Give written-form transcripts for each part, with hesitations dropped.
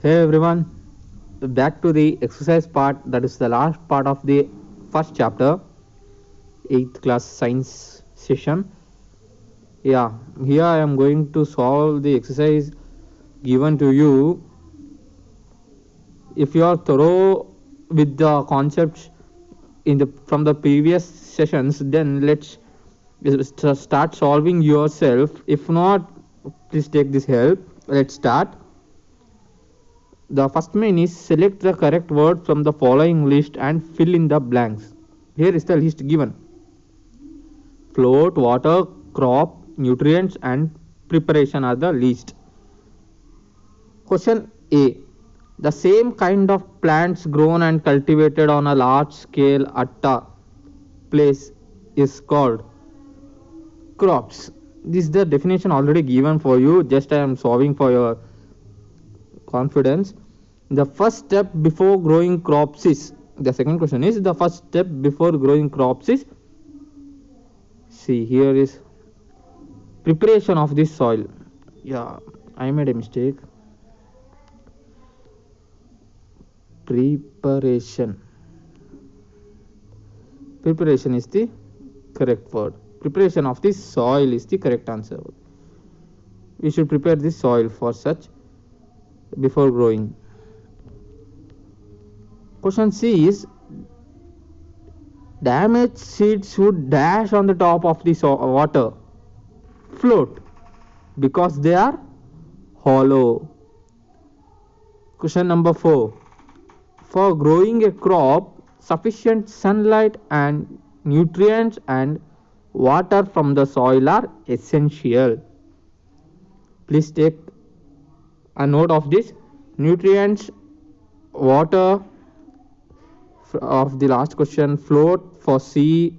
Hey everyone, back to the exercise part, that is the last part of the first chapter, 8th class science session. Yeah, here I am going to solve the exercise given to you. If you are thorough with the concepts in the from the previous sessions, then let's start solving yourself. If not, please take this help. Let's start. The first main is select the correct word from the following list and fill in the blanks. Here is the list given: float, water, crop, nutrients, and preparation are the least. Question A. The same kind of plants grown and cultivated on a large scale at a place is called crops. This is the definition already given for you, just I am solving for your confidence. The first step before growing crops is, the second question is, the first step before growing crops is, see here is preparation of this soil. Yeah, I made a mistake. Preparation is the correct word. Preparation of this soil is the correct answer. We should prepare this soil for such before growing. Question C is, damaged seeds should dash on the top of the water, float, because they are hollow. Question number 4. For growing a crop, sufficient sunlight and nutrients and water from the soil are essential. Please take a note of this. Nutrients, water of the last question, float for C,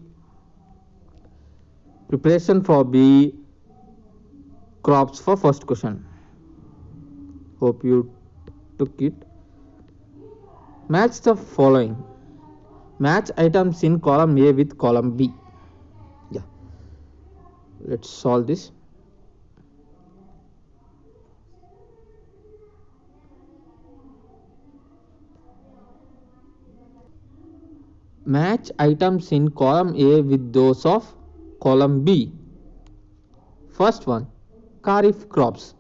preparation for B, crops for first question. Hope you took it. Match the following. Match items in column A with column B. Yeah, let's solve this. Match items in column A with those of column B. First one, Kharif crops.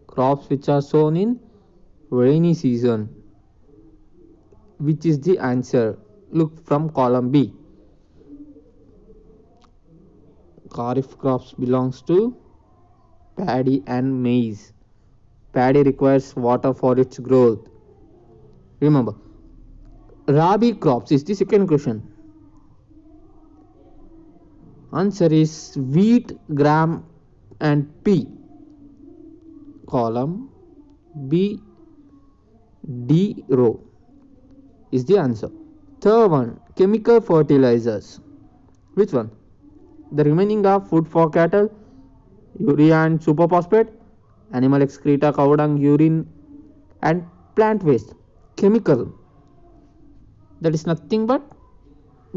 Crops which are sown in rainy season. Which is the answer? Look from column B. Kharif crops belongs to paddy and maize. Paddy requires water for its growth. Remember, Rabi crops is the second question. Answer is wheat, gram and pea. Column B, D row is the answer. Third one, chemical fertilizers. Which one? The remaining are food for cattle, urea and superphosphate, animal excreta, cow dung, urine and plant waste. Chemical, that is nothing but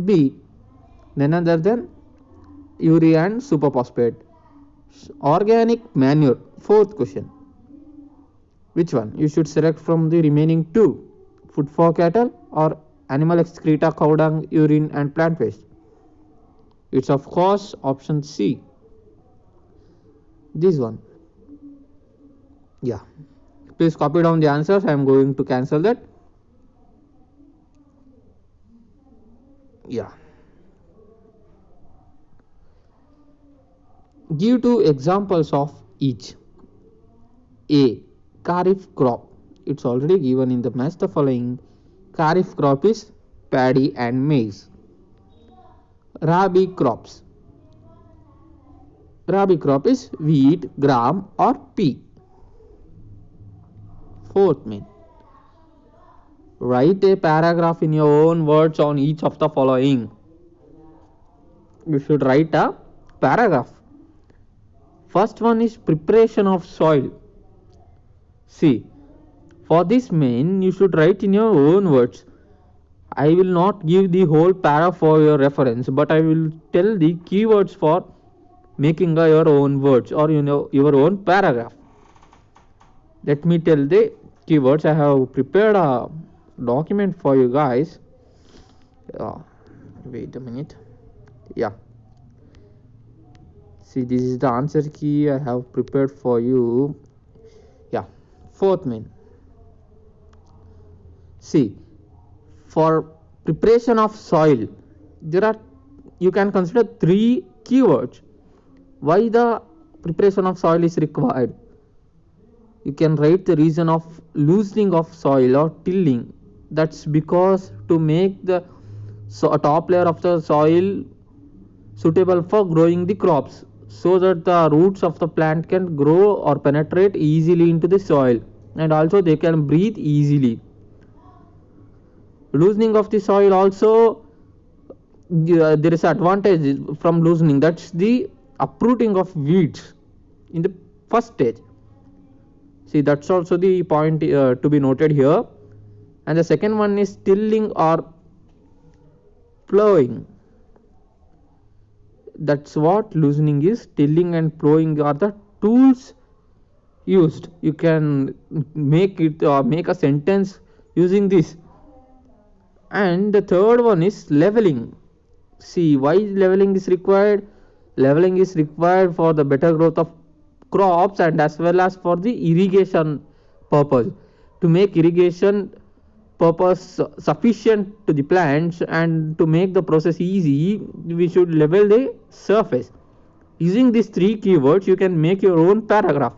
B, none other than urea and superphosphate. Organic manure, fourth question. Which one? You should select from the remaining two, food for cattle or animal excreta, cow dung, urine and plant waste. It's of course option C, this one. Yeah, please copy down the answers. I am going to cancel that. Yeah, give two examples of each. A, Kharif crop. It's already given in the match the following. Kharif crop is paddy and maize. Rabi crops. Rabi crop is wheat, gram or pea. Fourth main. Write a paragraph in your own words on each of the following. You should write a paragraph. First one is preparation of soil. See, for this main you should write in your own words. I will not give the whole para for your reference, but I will tell the keywords for making your own words or your own paragraph. Let me tell the keywords. I have prepared a document for you guys. Wait a minute. Yeah, see, this is the answer key I have prepared for you. Yeah, fourth main. See, for preparation of soil, there are, you can consider 3 keywords. Why the preparation of soil is required? You can write the reason of loosening of soil or tilling. That's because to make the top layer of the soil suitable for growing the crops, so that the roots of the plant can grow or penetrate easily into the soil, and also they can breathe easily. Loosening of the soil also, there is advantage from loosening. That's the uprooting of weeds in the first stage. See, that's also the point to be noted here. And the second one is tilling or plowing. That's what loosening is. Tilling and plowing are the tools used. You can make it make a sentence using this. And the third one is leveling. See, why leveling is required? Leveling is required for the better growth of crops and as well as for the irrigation purpose. To make irrigation purpose sufficient to the plants and to make the process easy, we should level the surface. Using these 3 keywords, you can make your own paragraph.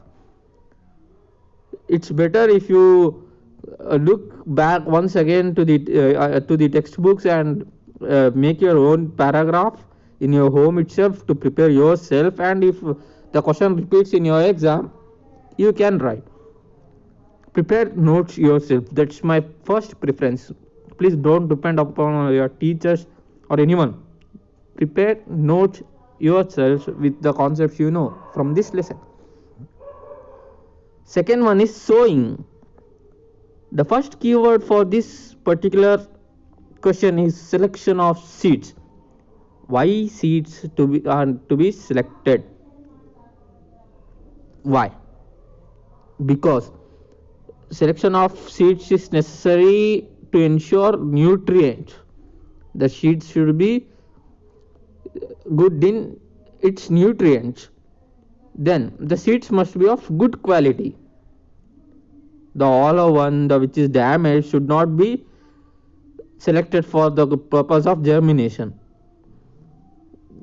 It's better if you look back once again to the textbooks and make your own paragraph in your home itself to prepare yourself. And if the question repeats in your exam, you can write. Prepare notes yourself. That's my first preference. Please don't depend upon your teachers or anyone. Prepare notes yourself with the concepts you know from this lesson. Second one is sowing. The first keyword for this particular question is selection of seeds. Why seeds to be selected? Why? Because selection of seeds is necessary to ensure nutrients. The seeds should be good in its nutrients. Then the seeds must be of good quality. The hollow one, the which is damaged, should not be selected for the purpose of germination.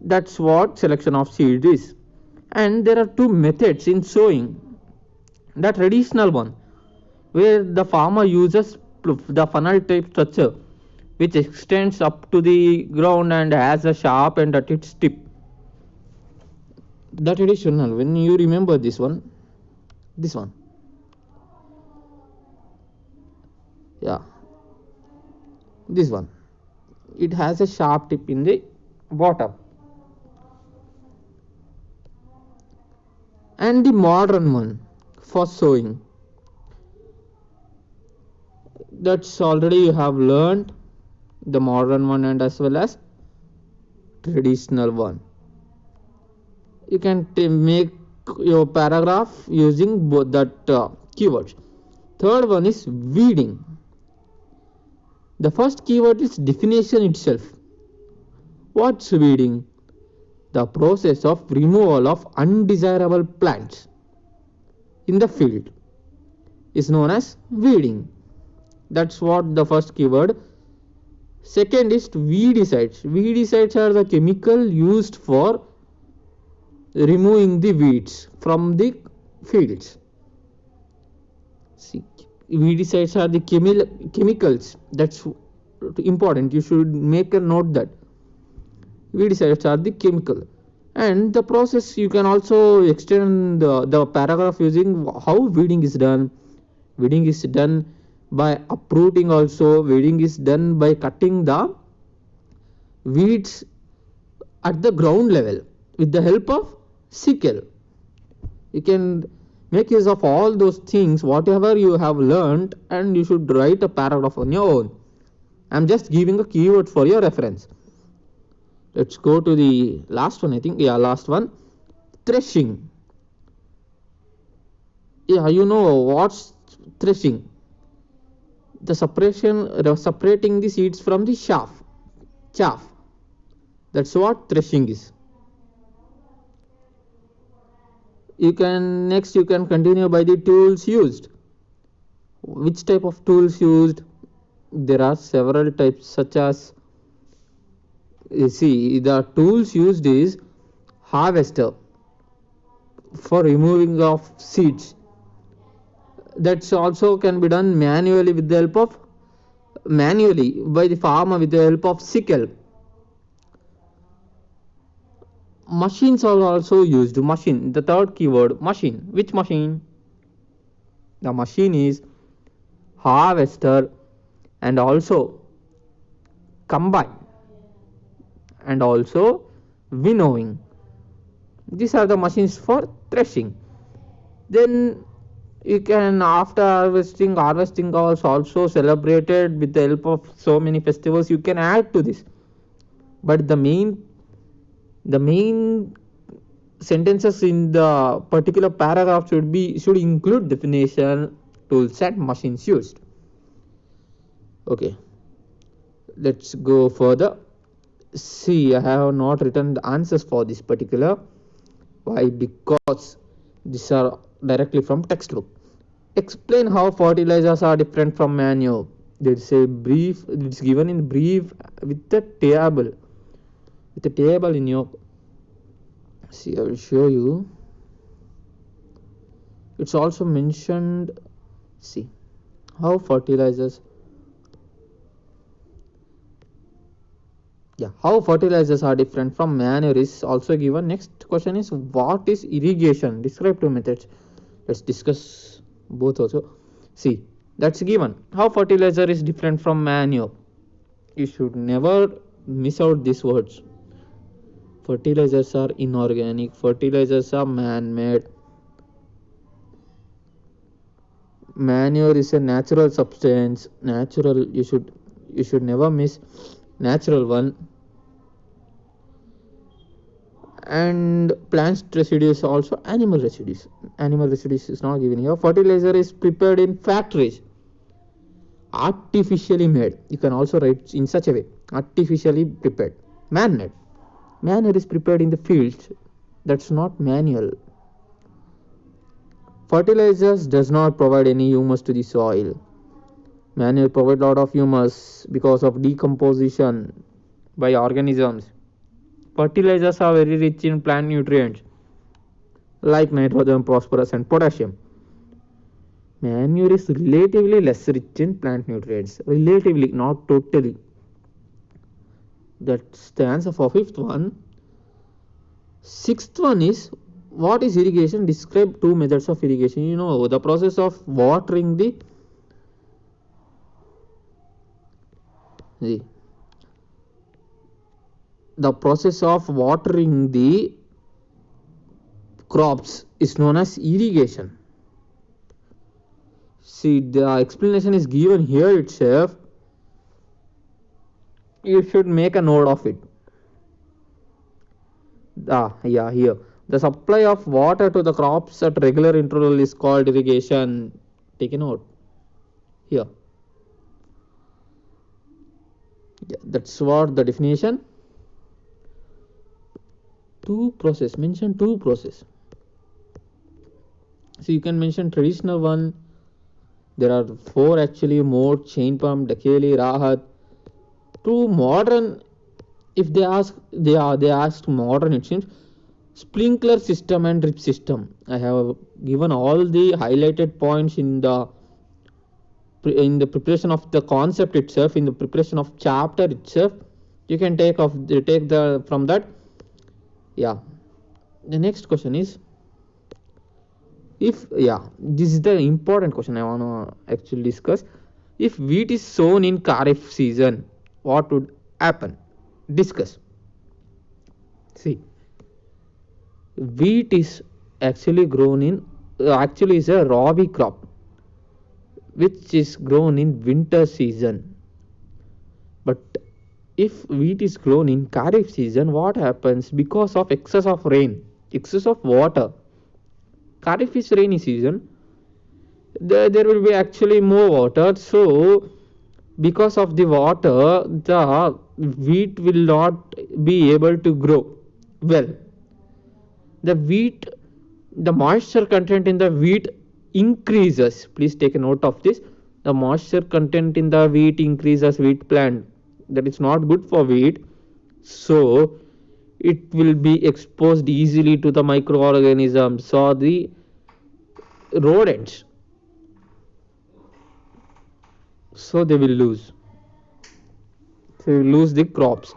That's what selection of seeds is. And there are 2 methods in sowing. The traditional one, where the farmer uses the funnel type structure, which extends up to the ground and has a sharp end at its tip. The traditional, when you remember this one, yeah, this one, it has a sharp tip in the bottom. And the modern one for sowing, that's already you have learned the modern one and as well as traditional one. You can make your paragraph using both that keywords. Third one is weeding. The first keyword is definition itself. What's weeding? The process of removal of undesirable plants in the field is known as weeding. That's what the first keyword. Second is weedicides. Weedicides are the chemical used for removing the weeds from the fields. See, weedicides are the chemicals. That's important. You should make a note that weedicides are the chemical. And the process, you can also extend the paragraph using how weeding is done. Weeding is done by uprooting also. Weeding is done by cutting the weeds at the ground level with the help of sickle. You can make use of all those things, whatever you have learned, and you should write a paragraph on your own. I'm just giving a keyword for your reference. Let's go to the last one, I think. Yeah, last one. Threshing. Yeah, you know what's threshing? Separating the seeds from the chaff. That's what threshing is. You can continue by the tools used. Which type of tools used? There are several types, such as, you see, the tools used is harvester for removing of seeds. That's also can be done manually by the farmer with the help of sickle. Machines are also used. Machine, the third keyword, machine. Which machine? The machine is harvester and also combine and also winnowing. These are the machines for threshing. Then you can, after harvesting was also celebrated with the help of so many festivals. You can add to this, but the main sentences in the particular paragraph should include definition, tools and machines used. Okay, let's go further. See, I have not written the answers for this particular. Why? Because these are directly from textbook. Explain how fertilizers are different from manure. It's a brief. It's given in brief with the table. With the table in your. See, I will show you. It's also mentioned. See, how fertilizers. Yeah, how fertilizers are different from manure is also given. Next question is, what is irrigation? Describe two methods. Let's discuss both also. See, that's given. How fertilizer is different from manure? You should never miss out these words. Fertilizers are inorganic, fertilizers are man-made, manure is a natural substance. Natural, you should never miss natural one. And plant residues, also animal residues. Animal residues is not given here. Fertilizer is prepared in factories, artificially made. You can also write in such a way, artificially prepared. Man-made, manure is prepared in the fields. That's not manual. Fertilizers does not provide any humus to the soil. Manure provide lot of humus because of decomposition by organisms. Fertilizers are very rich in plant nutrients like nitrogen, phosphorus and potassium. Manure is relatively less rich in plant nutrients. Relatively, not totally. That's the answer for fifth one. Sixth one is, what is irrigation? Describe two methods of irrigation. You know, the process of watering the process of watering the crops is known as irrigation. See, the explanation is given here itself. You should make a note of it. Yeah, here. The supply of water to the crops at regular interval is called irrigation. Take a note. Here. Yeah, that's what the definition. Mention two process. So you can mention traditional one. There are four actually: mode, chain pump, Dakeli, Rahat. To modern, if they asked modern, it seems sprinkler system and drip system. I have given all the highlighted points in the preparation of the concept itself, in the preparation of chapter itself. You can take the from that. Yeah, the next question is, this is the important question I want to actually discuss. If wheat is sown in Kharif season, what would happen? Discuss. See, wheat is actually grown in actually is a rabi crop which is grown in winter season. But if wheat is grown in Kharif season, what happens? Because of excess of rain, excess of water, Kharif is rainy season, there will be actually more water. So because of the water, the wheat will not be able to grow well. The wheat, the moisture content in the wheat increases. Please take a note of this. The moisture content in the wheat increases wheat plant. That is not good for wheat. So it will be exposed easily to the microorganisms or the rodents. So they will lose. They will lose the crops.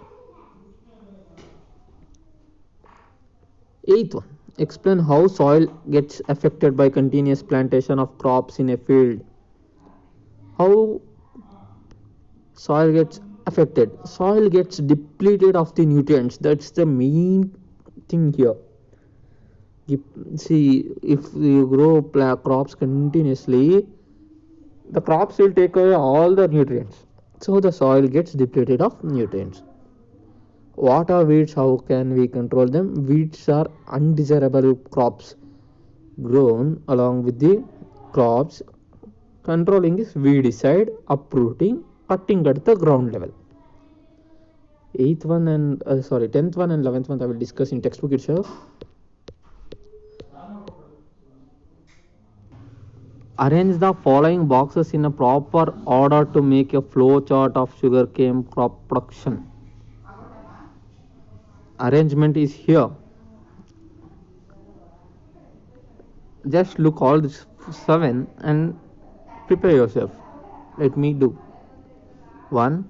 Eighth one, explain how soil gets affected by continuous plantation of crops in a field. How soil gets affected? Soil gets depleted of the nutrients. That's the main thing here. See, if you grow crops continuously, the crops will take away all the nutrients. So the soil gets depleted of nutrients. What are weeds? How can we control them? Weeds are undesirable crops grown along with the crops. Controlling is weedicide, uprooting, cutting at the ground level. 10th one and 11th one I will discuss in textbook itself. Arrange the following boxes in a proper order to make a flow chart of sugarcane crop production. Arrangement is here. Just look all these 7 and prepare yourself. Let me do. 1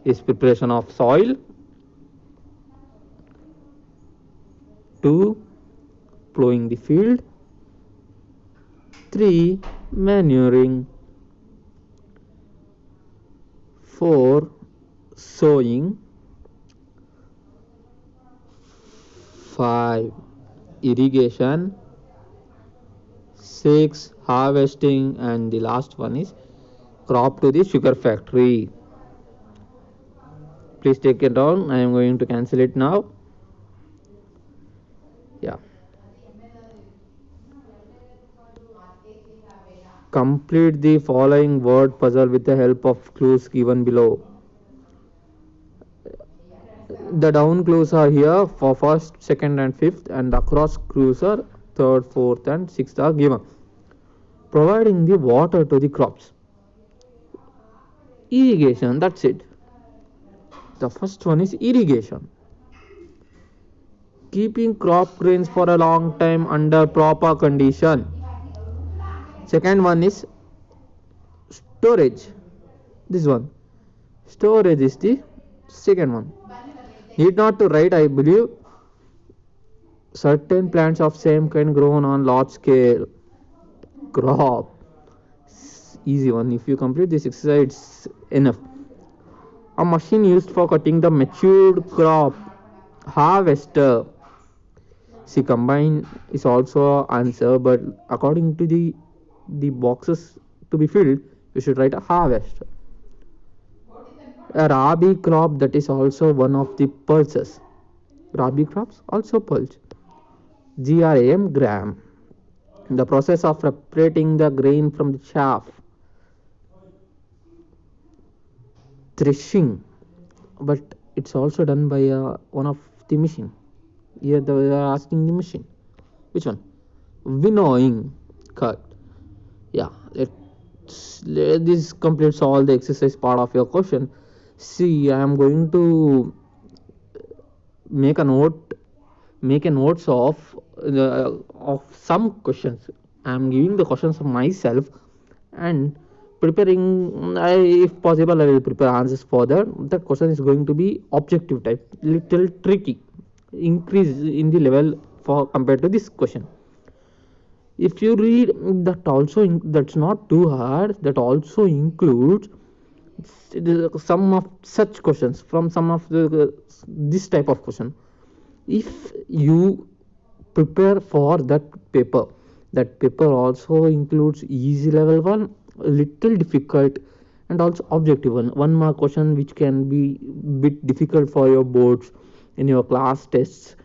is preparation of soil. 2, plowing the field. 3, manuring. 4, sowing. 5, irrigation. 6, harvesting, and the last one is crop to the sugar factory. Please take it down. I am going to cancel it now. Yeah. Complete the following word puzzle with the help of clues given below. The down clues are here for first, second and fifth, and the across clues are third, fourth and sixth are given. Providing the water to the crops. Irrigation, that's it. The first one is irrigation. Keeping crop grains for a long time under proper condition. Second one is storage. This one. Storage is the second one. Need not to write, I believe. Certain plants of same kind grown on large scale. Crop. Easy one. If you complete this exercise, it's enough. A machine used for cutting the matured crop. Harvester. See, combine is also answer, but according to the boxes to be filled, you should write a harvester. A rabi crop, that is also one of the pulses. Rabi crops also pulse. GRAM, gram. The process of separating the grain from the chaff. Threshing, but it's also done by one of the machine. Here they are asking the machine. Which one? Winnowing. Cut. Yeah, this completes all the exercise part of your question. See, I am going to make a notes of some questions. I am giving the questions of myself and preparing. If possible, I will prepare answers for that. That question is going to be objective type, little tricky, increase in the level for compared to this question. If you read that also, that's not too hard. That also includes some of such questions from some of this type of question. If you prepare for that paper also includes easy level one, little difficult, and also objective one mark question which can be bit difficult for your boards, in your class tests,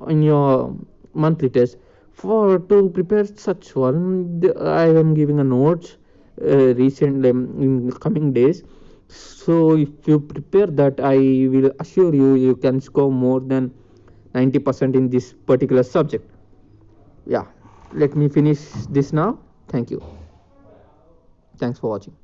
in your monthly test. For to prepare such one, I am giving a notes recently in coming days. So if you prepare that, I will assure you you can score more than 90% in this particular subject. Yeah, let me finish this now. Thank you. Thanks for watching.